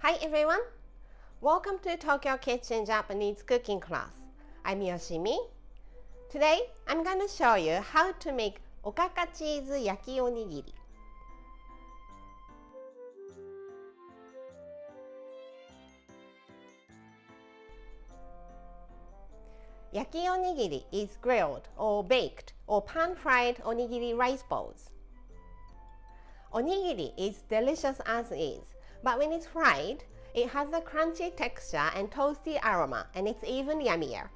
Hi everyone! Welcome to Tokyo Kitchen Japanese cooking class. I'm Yoshimi. Today I'm going to show you how to make okaka cheese yaki onigiri. Yaki onigiri is grilled or baked or pan-fried onigiri rice balls. Onigiri is delicious as is, but when it's fried, it has a crunchy texture and toasty aroma, and it's even yummier.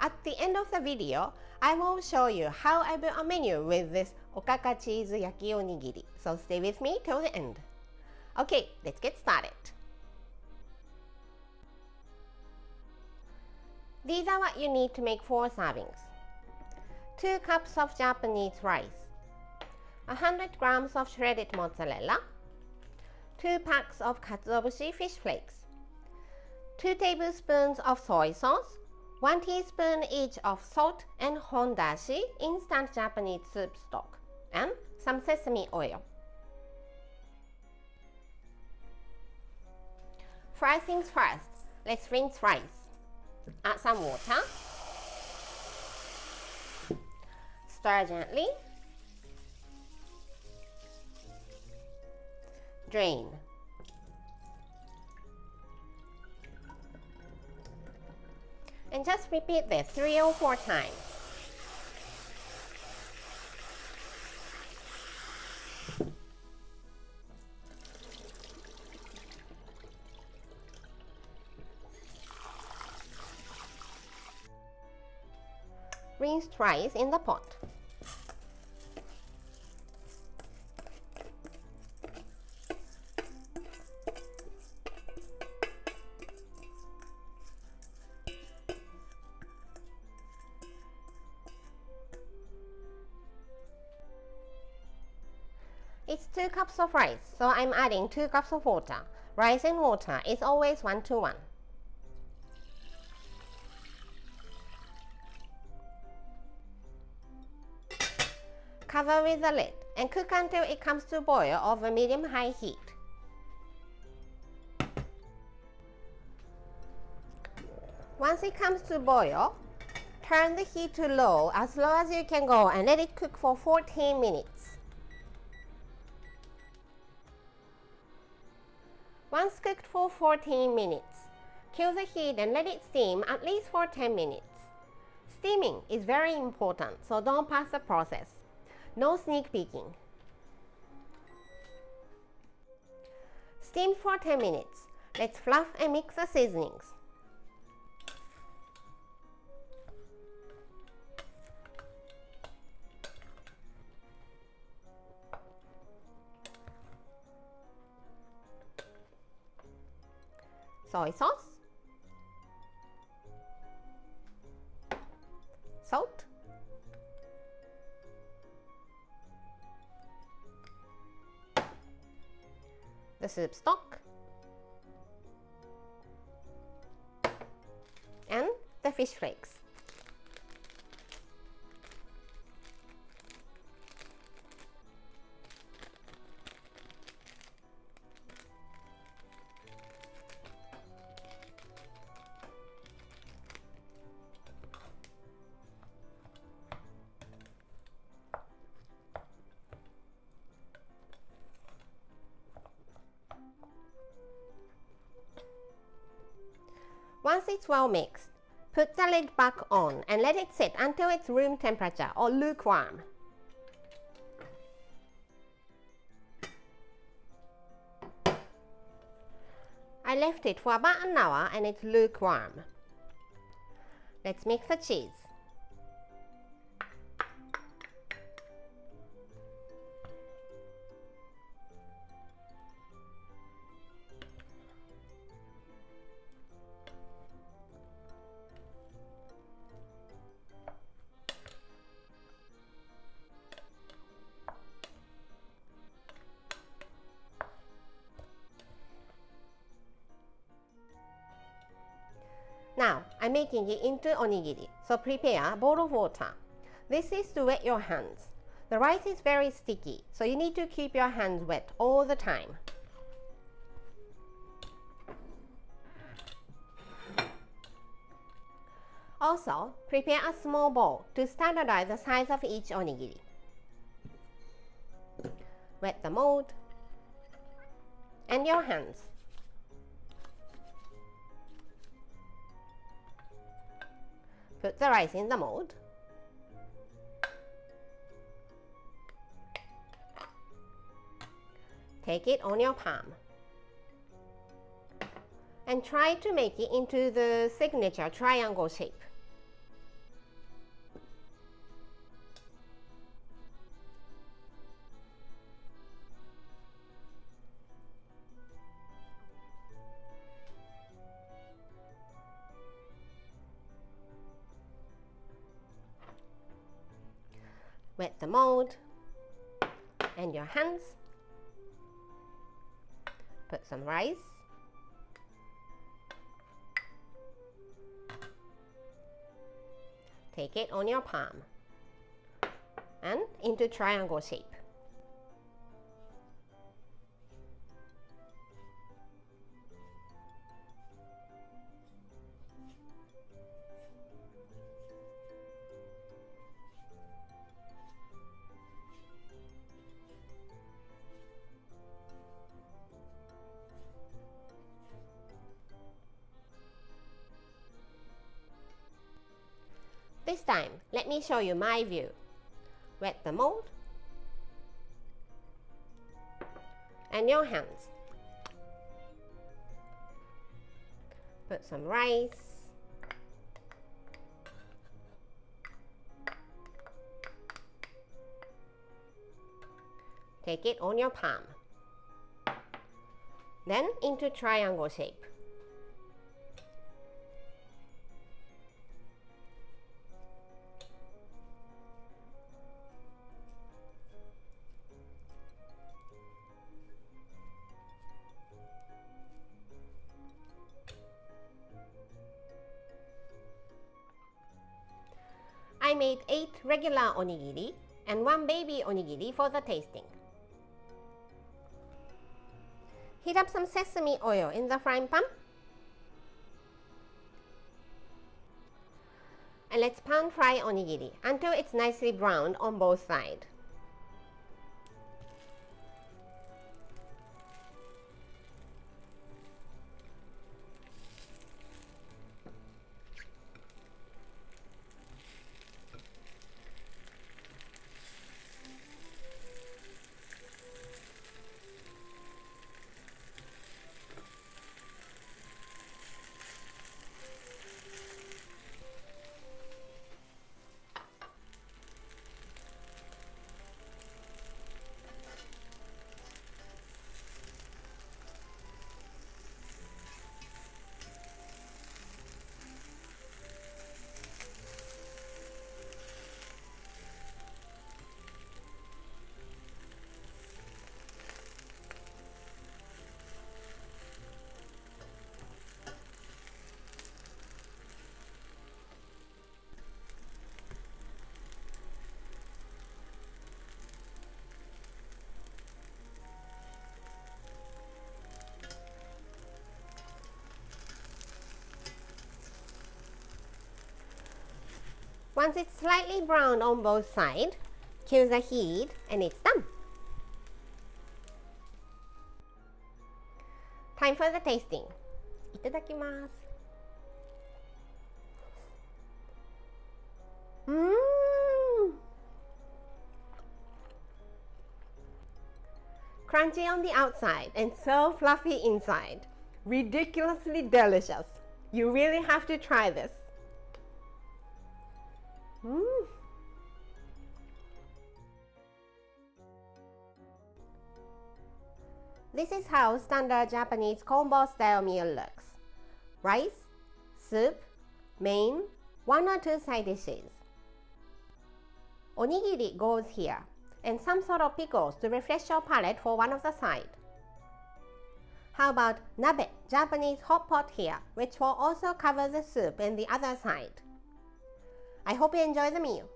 At the end of the video, I will show you how I built a menu with this okaka cheese yaki onigiri, so stay with me till the end. Okay, let's get started. These are what you need to make 4 servings. 2 cups of Japanese rice, 100 grams of shredded mozzarella, 2 packs of Katsuobushi fish flakes, 2 tablespoons of soy sauce, 1 teaspoon each of salt and hondashi instant Japanese soup stock, and some sesame oil. First things first, let's rinse rice. Add some water. Stir gently. Drain. And just repeat this 3 or 4 times. Rinsed rice in the pot. It's 2 cups of rice, so I'm adding 2 cups of water. Rice and water is always 1 to 1. Cover with the lid and cook until it comes to boil over medium-high heat. Once it comes to boil, turn the heat to low as you can go and let it cook for 14 minutes. Once cooked for 14 minutes, kill the heat and let it steam at least for 10 minutes. Steaming is very important, so don't pass the process. No sneak peeking. Steam for 10 minutes. Let's fluff and mix the seasonings. Soy sauce, salt, the soup stock, and the fish flakes. Once it's well mixed, put the lid back on and let it sit until it's room temperature or lukewarm. I left it for about an hour and it's lukewarm. Let's mix the cheese. Now, I'm making it into onigiri, so prepare a bowl of water. This is to wet your hands. The rice is very sticky, so you need to keep your hands wet all the time. Also, prepare a small bowl to standardize the size of each onigiri. Wet the mold and your hands. Put the rice in the mold. Take it on your palm and try to make it into the signature triangle shape. Wet the mold and your hands. Put some rice. Take it on your palm and into triangle shape. This time, let me show you my view. Wet the mold and your hands. Put some rice. Take it on your palm. Then into triangle shape. I made 8 regular onigiri and 1 baby onigiri for the tasting. Heat up some sesame oil in the frying pan. And let's pan fry onigiri until it's nicely browned on both sides. Once it's slightly browned on both sides, kill the heat and it's done. Time for the tasting. いただきます。Crunchy on the outside and so fluffy inside. Ridiculously delicious. You really have to try this. This is how standard Japanese combo style meal looks. Rice, soup, main, 1 or 2 side dishes. Onigiri goes here, and some sort of pickles to refresh your palate for one of the side. How about nabe, Japanese hot pot here, which will also cover the soup and the other side. I hope you enjoy the meal.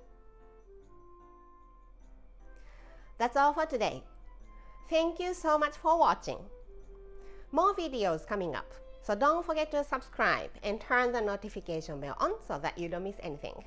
That's all for today. Thank you so much for watching. More videos coming up, So don't forget to subscribe and turn the notification bell on so that you don't miss anything.